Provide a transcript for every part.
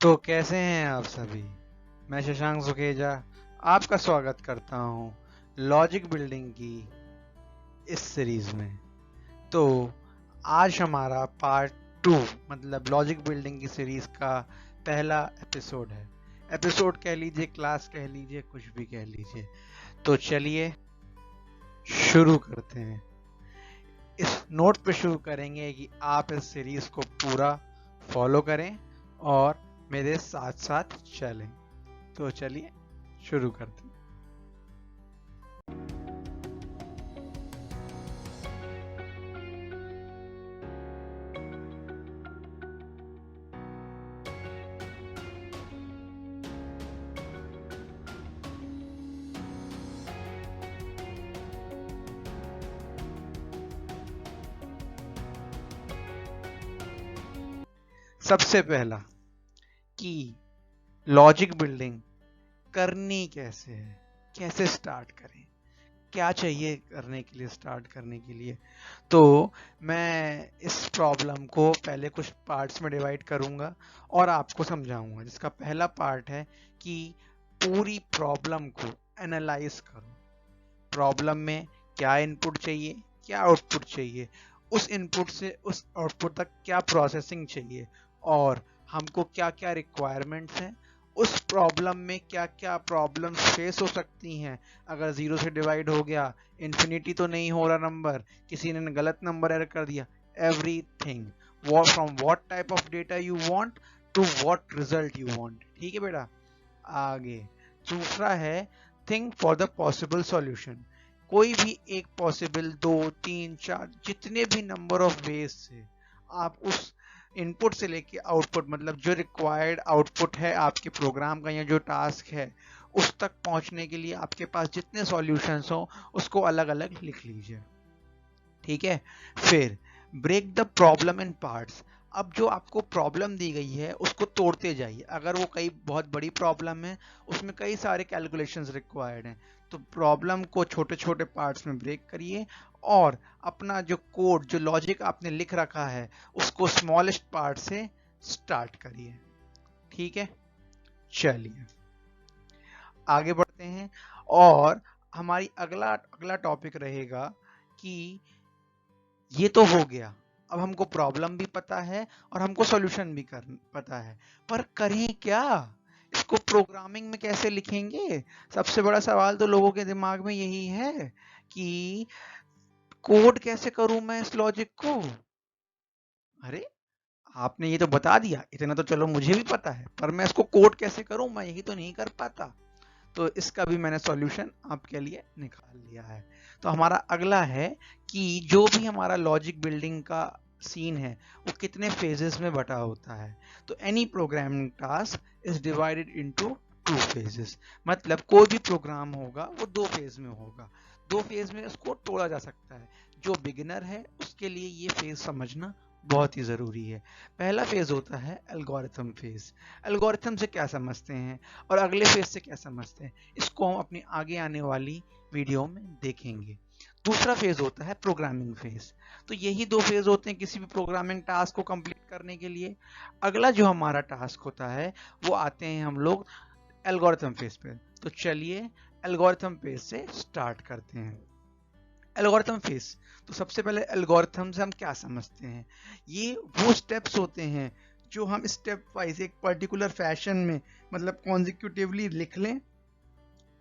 तो कैसे हैं आप सभी। मैं शशांक सुखेजा आपका स्वागत करता हूं लॉजिक बिल्डिंग की इस सीरीज में। तो आज हमारा पार्ट 2 मतलब लॉजिक बिल्डिंग की सीरीज का पहला एपिसोड है। एपिसोड कह लीजिए, क्लास कह लीजिए, कुछ भी कह लीजिए। तो चलिए शुरू करते हैं। इस नोट पे शुरू करेंगे कि आप इस सीरीज को पूरा फॉलो करें और मेरे साथ साथ चलें। तो चलिए शुरू करते हैं। सबसे पहला कि लॉजिक बिल्डिंग करनी कैसे है, कैसे स्टार्ट करें, क्या चाहिए करने के लिए, स्टार्ट करने के लिए। तो मैं इस प्रॉब्लम को पहले कुछ पार्ट्स में डिवाइड करूंगा और आपको समझाऊंगा। जिसका पहला पार्ट है कि पूरी प्रॉब्लम को एनालाइज करो। प्रॉब्लम में क्या इनपुट चाहिए, क्या आउटपुट चाहिए, उस इनपुट से उस आउटपुट तक क्या प्रोसेसिंग चाहिए और हमको क्या क्या रिक्वायरमेंट्स हैं, उस प्रॉब्लम में क्या क्या प्रॉब्लम्स फेस हो सकती हैं। अगर जीरो से डिवाइड हो गया, इन्फिनिटी तो नहीं हो रहा नंबर, किसी ने गलत नंबर एड कर दिया, everything from what type of data you want to what result you want. ठीक है बेटा। आगे दूसरा है think for the possible solution. कोई भी एक पॉसिबल, 2 3 4 जितने भी नंबर ऑफ वेज से आप उस इनपुट से लेके आउटपुट मतलब जो रिक्वायर्ड आउटपुट है आपके प्रोग्राम का या जो टास्क है उस तक पहुंचने के लिए आपके पास जितने सॉल्यूशंस हो उसको अलग अलग लिख लीजिए। ठीक है। फिर break the problem in parts. अब जो आपको प्रॉब्लम दी गई है उसको तोड़ते जाइए। अगर वो कई बहुत बड़ी प्रॉब्लम है, उसमें कई सारे कैलकुलेशंस रिक्वायर्ड हैं, तो प्रॉब्लम को छोटे छोटे पार्ट्स में ब्रेक करिए और अपना जो कोड, जो लॉजिक आपने लिख रखा है उसको स्मॉलेस्ट पार्ट से स्टार्ट करिए। ठीक है। चलिए आगे बढ़ते हैं और हमारी अगला अगला टॉपिक रहेगा कि ये तो हो गया। अब हमको प्रॉब्लम भी पता है और हमको सॉल्यूशन भी पता है, पर करें क्या, इसको प्रोग्रामिंग में कैसे लिखेंगे। सबसे बड़ा सवाल तो लोगों के दिमाग में यही है कि कोड कैसे करूं मैं इस लॉजिक को। अरे आपने ये तो बता दिया, इतना तो चलो मुझे भी पता है, पर मैं इसको कोड कैसे करूं, मैं यही तो नहीं कर पाता। तो इसका भी मैंने सॉल्यूशन आपके लिए निकाल लिया है। तो हमारा अगला है कि जो भी हमारा लॉजिक बिल्डिंग का सीन है वो कितने फेजेस में बटा होता है। तो any programming task is divided into 2 phases. मतलब कोई भी प्रोग्राम होगा वो 2 फेज में होगा, 2 फेज में उसको तोड़ा जा सकता है। जो बिगिनर है उसके लिए ये फेज समझना बहुत ही ज़रूरी है। पहला फेज होता है एल्गोरिथम फेज। एल्गोरिथम से क्या समझते हैं और अगले फेज से क्या समझते हैं, इसको हम अपनी आगे आने वाली वीडियो में देखेंगे। दूसरा फेज होता है प्रोग्रामिंग फेज। तो यही 2 फेज होते हैं किसी भी प्रोग्रामिंग टास्क को कंप्लीट करने के लिए। अगला जो हमारा टास्क होता है वो आते हैं हम लोग एल्गोरिथम फेज पे। तो चलिए एल्गोरिथम फेज से स्टार्ट करते हैं। एल्गोरिथम फेज, तो सबसे पहले एल्गोरिथम से हम क्या समझते हैं। ये वो स्टेप्स होते हैं जो हम स्टेप वाइज एक पर्टिकुलर फैशन में मतलब कॉन्जिक्यूटिवली लिख लें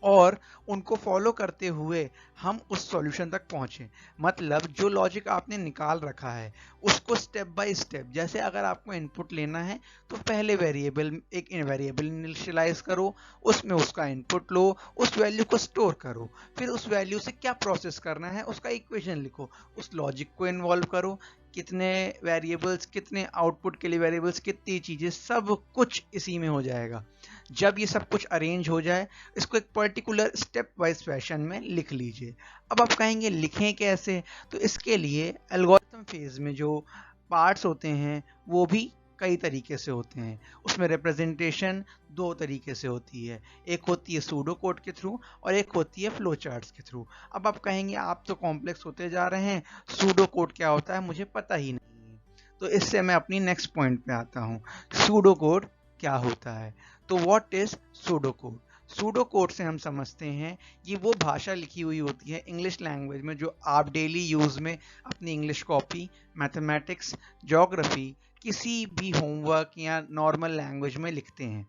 और उनको फॉलो करते हुए हम उस सॉल्यूशन तक पहुंचे। मतलब जो लॉजिक आपने निकाल रखा है उसको स्टेप बाय स्टेप, जैसे अगर आपको इनपुट लेना है तो पहले वेरिएबल, एक वेरिएबल इनिशियलाइज करो, उसमें उसका इनपुट लो, उस वैल्यू को स्टोर करो, फिर उस वैल्यू से क्या प्रोसेस करना है उसका इक्वेशन लिखो, उस लॉजिक को इन्वॉल्व करो, कितने वेरिएबल्स, कितने आउटपुट के लिए वेरिएबल्स, कितनी चीजें, सब कुछ इसी में हो जाएगा। जब ये सब कुछ अरेंज हो जाए इसको एक पर्टिकुलर स्टेप वाइज फैशन में लिख लीजिए। अब आप कहेंगे लिखें कैसे, तो इसके लिए एल्गोरिथम फेज में जो पार्ट्स होते हैं वो भी कई तरीके से होते हैं। उसमें रिप्रेजेंटेशन 2 तरीके से होती है, एक होती है सूडो कोड के थ्रू और एक होती है फ्लो चार्ट्स के थ्रू। अब आप कहेंगे आप तो कॉम्प्लेक्स होते जा रहे हैं, सूडो कोड क्या होता है मुझे पता ही नहीं है। तो इससे मैं अपनी नेक्स्ट पॉइंट पे आता हूँ। सूडो कोड क्या होता है। तो what is pseudo code? Pseudo code से हम समझते हैं ये वो भाषा लिखी हुई होती है इंग्लिश लैंग्वेज में जो आप डेली यूज में अपनी इंग्लिश कॉपी, मैथमेटिक्स, ज्योग्राफी, किसी भी होमवर्क या नॉर्मल लैंग्वेज में लिखते हैं।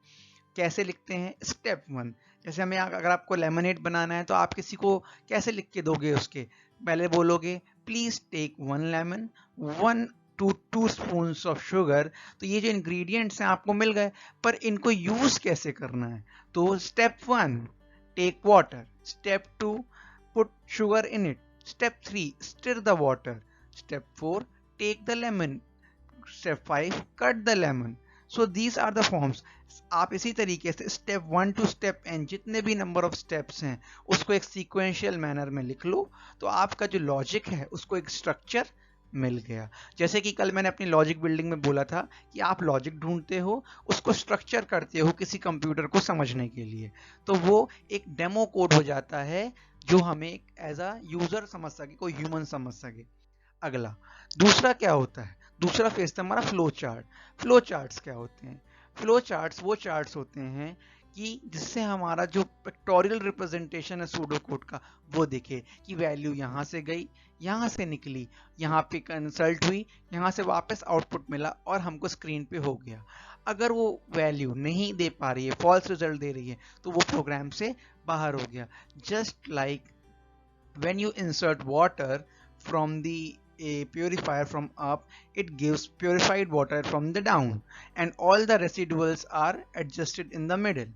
कैसे लिखते हैं? स्टेप 1, जैसे हमें अगर आपको लेमनेड बनाना है तो आप किसी को कैसे लिख के दोगे? उसके पहले बोलोगे please take 1 lemon, 1 to 2 spoons of sugar. तो ये जो इंग्रेडिएंट्स हैं आपको मिल गए, पर इनको यूज कैसे करना है? तो step 1 take water, step 2 put sugar in it, step 3 stir the water, step 4 take the lemon, step 5 cut the lemon. So these are the forms. आप इसी तरीके से स्टेप 1 टू स्टेप n जितने भी नंबर ऑफ स्टेप्स हैं उसको एक sequential manner में लिख लो, तो आपका जो लॉजिक है उसको एक स्ट्रक्चर मिल गया। जैसे कि कल मैंने अपनी लॉजिक बिल्डिंग में बोला था कि आप लॉजिक ढूंढते हो, उसको स्ट्रक्चर करते हो किसी कंप्यूटर को समझने के लिए, तो वो एक डेमो कोड हो जाता है जो हमें एज अ यूजर समझ सके, कोई ह्यूमन समझ सके। अगला दूसरा क्या होता है? दूसरा फेज था हमारा फ्लो चार्ट। फ्लो चार्ट्स क्या होते हैं? फ्लो चार्ट्स वो चार्ट्स होते हैं कि जिससे हमारा जो पिक्टोरियल रिप्रेजेंटेशन है सूडो कोड का वो दिखे कि वैल्यू यहाँ से गई, यहाँ से निकली, यहाँ पे कंसल्ट हुई, यहाँ से वापस आउटपुट मिला और हमको स्क्रीन पे हो गया। अगर वो वैल्यू नहीं दे पा रही है, फॉल्स रिजल्ट दे रही है, तो वो प्रोग्राम से बाहर हो गया। Just like when you insert water from the a purifier from up, it gives purified water from the down and all the residuals are adjusted in the middle।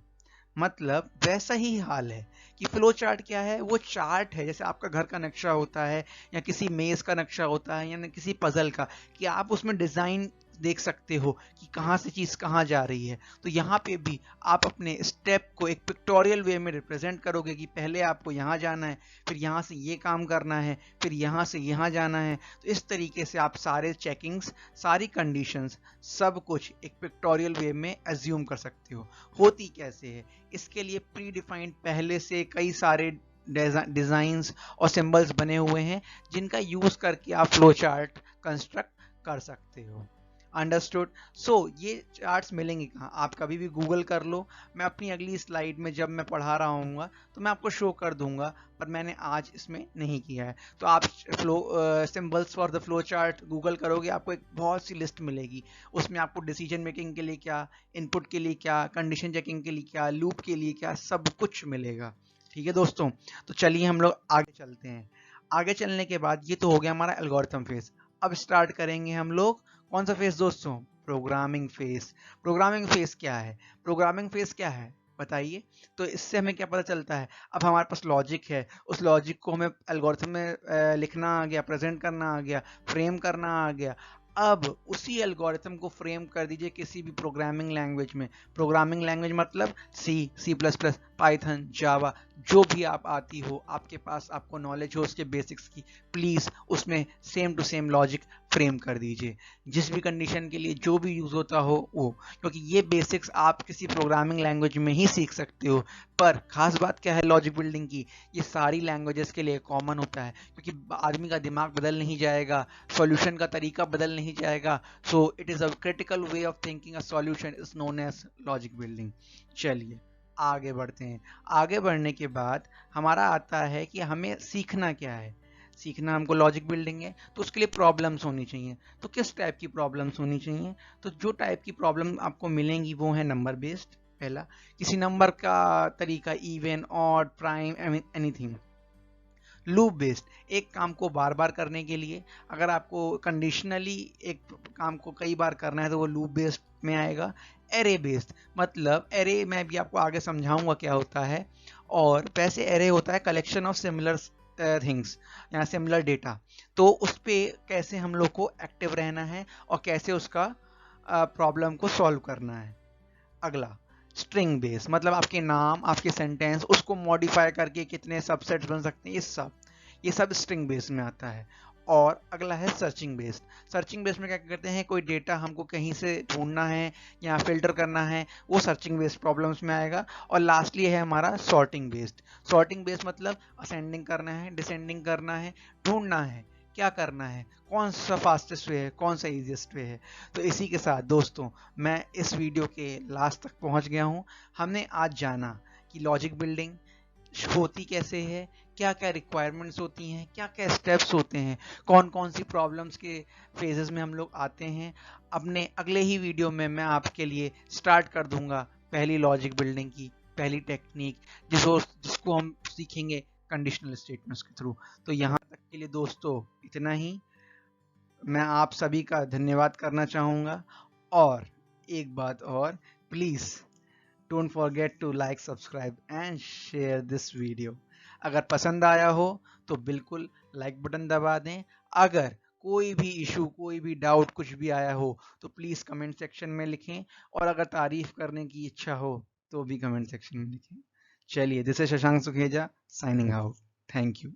मतलब वैसा ही हाल है कि फ्लो चार्ट क्या है? वो चार्ट है, जैसे आपका घर का नक्शा होता है या किसी मेज का नक्शा होता है या किसी पजल का, कि आप उसमें डिजाइन देख सकते हो कि कहाँ से चीज कहाँ जा रही है। तो यहाँ पे भी आप अपने स्टेप को एक पिक्टोरियल वे में रिप्रेजेंट करोगे कि पहले आपको यहाँ जाना है, फिर यहाँ से ये काम करना है, फिर यहाँ से यहाँ जाना है। तो इस तरीके से आप सारे चेकिंग्स, सारी कंडीशंस, सब कुछ एक पिक्टोरियल वे में एज्यूम कर सकते हो। होती कैसे है? इसके लिए प्री डिफाइंड पहले से कई सारे डिजाइंस और सिंबल्स बने हुए हैं जिनका यूज करके आप फ्लो चार्ट कंस्ट्रक्ट कर सकते हो। अंडरस्टूड? सो ये चार्ट्स मिलेंगे कहाँ? आप कभी भी गूगल कर लो। मैं अपनी अगली स्लाइड में जब मैं पढ़ा रहा हूँ तो मैं आपको शो कर दूंगा, पर मैंने आज इसमें नहीं किया है। तो आप flow symbols for the flow chart Google करोगे, आपको एक बहुत सी लिस्ट मिलेगी। उसमें आपको डिसीजन मेकिंग के लिए क्या, इनपुट के लिए क्या, कंडीशन चेकिंग के लिए क्या, लूप के लिए क्या, सब कुछ मिलेगा। ठीक है दोस्तों, तो चलिए हम लोग आगे चलते हैं। आगे चलने के बाद ये तो हो गया हमारा एल्गोरिथम फेज। अब स्टार्ट करेंगे हम लोग कौन सा फेज दोस्तों? Programming phase. प्रोग्रामिंग फेज क्या है? प्रोग्रामिंग फेज क्या है बताइए? तो इससे हमें क्या पता चलता है? अब हमारे पास लॉजिक है, उस लॉजिक को हमें एल्गोरिथम में लिखना आ गया, प्रेजेंट करना आ गया, फ्रेम करना आ गया। अब उसी एल्गोरिथम को फ्रेम कर दीजिए किसी भी प्रोग्रामिंग लैंग्वेज में। प्रोग्रामिंग लैंग्वेज मतलब सी प्लस प्लस, पाइथन, जावा, जो भी आप आती हो, आपके पास आपको नॉलेज हो उसके बेसिक्स की, प्लीज उसमें same to same logic frame कर दीजिए। जिस भी कंडीशन के लिए जो भी यूज होता हो वो, क्योंकि ये बेसिक्स आप किसी प्रोग्रामिंग लैंग्वेज में ही सीख सकते हो। पर खास बात क्या है लॉजिक बिल्डिंग की? ये सारी लैंग्वेजेस के लिए कॉमन होता है, क्योंकि आदमी का दिमाग बदल नहीं जाएगा, सॉल्यूशन का तरीका बदल नहीं जाएगा। So it is a critical way of thinking, a solution is known as logic building. चलिए आगे बढ़ते हैं। आगे बढ़ने के बाद हमारा आता है कि हमें सीखना क्या है। सीखना हमको लॉजिक बिल्डिंग है, तो उसके लिए प्रॉब्लम्स होनी चाहिए। तो किस टाइप की प्रॉब्लम्स होनी चाहिए? तो जो टाइप की प्रॉब्लम आपको मिलेंगी वो है नंबर बेस्ड। पहला, किसी नंबर का तरीका, even, odd, prime, anything. Loop based, एक काम को बार बार करने के लिए अगर आपको कंडीशनली एक काम को कई बार करना है तो वो लूप बेस्ड में आएगा। एरे बेस्ड, मतलब एरे मैं भी आपको आगे समझाऊंगा क्या होता है। और वैसे एरे होता है कलेक्शन ऑफ सिमिलर थिंग्स या सिमिलर डेटा, तो उस पर कैसे हम लोग को एक्टिव रहना है और कैसे उसका प्रॉब्लम को सॉल्व करना है। अगला, स्ट्रिंग बेस, मतलब आपके नाम, आपके सेंटेंस, उसको मॉडिफाई करके कितने सबसेट्स बन सकते हैं, ये सब स्ट्रिंग बेस में आता है। और अगला है सर्चिंग बेस्ड। सर्चिंग बेस्ड में क्या करते हैं, कोई डेटा हमको कहीं से ढूंढना है या फिल्टर करना है, वो सर्चिंग बेस्ड प्रॉब्लम्स में आएगा। और लास्टली है हमारा सॉर्टिंग बेस्ड। सॉर्टिंग बेस्ड मतलब असेंडिंग करना है, डिसेंडिंग करना है, ढूंढना है क्या करना है, कौन सा फास्टेस्ट वे है, कौन सा इजीएस्ट वे है। तो इसी के साथ दोस्तों मैं इस वीडियो के लास्ट तक पहुंच गया हूं। हमने आज जाना कि लॉजिक बिल्डिंग होती कैसे है, क्या क्या रिक्वायरमेंट्स होती हैं, क्या क्या स्टेप्स होते हैं, कौन कौन सी प्रॉब्लम्स के फेजेस में हम लोग आते हैं। अपने अगले ही वीडियो में मैं आपके लिए स्टार्ट कर दूंगा पहली लॉजिक बिल्डिंग की पहली टेक्निक, जिसको हम सीखेंगे कंडीशनल स्टेटमेंट्स के थ्रू। तो यहाँ तक के लिए दोस्तों इतना ही। मैं आप सभी का धन्यवाद करना चाहूँगा। और एक बात और, please don't forget to like, subscribe and share this video. अगर पसंद आया हो तो बिल्कुल लाइक बटन दबा दें। अगर कोई भी इशू, कोई भी डाउट, कुछ भी आया हो तो प्लीज़ कमेंट सेक्शन में लिखें। और अगर तारीफ करने की इच्छा हो तो भी कमेंट सेक्शन में लिखें। चलिए, this is Shashank Sukheja signing out. Thank you.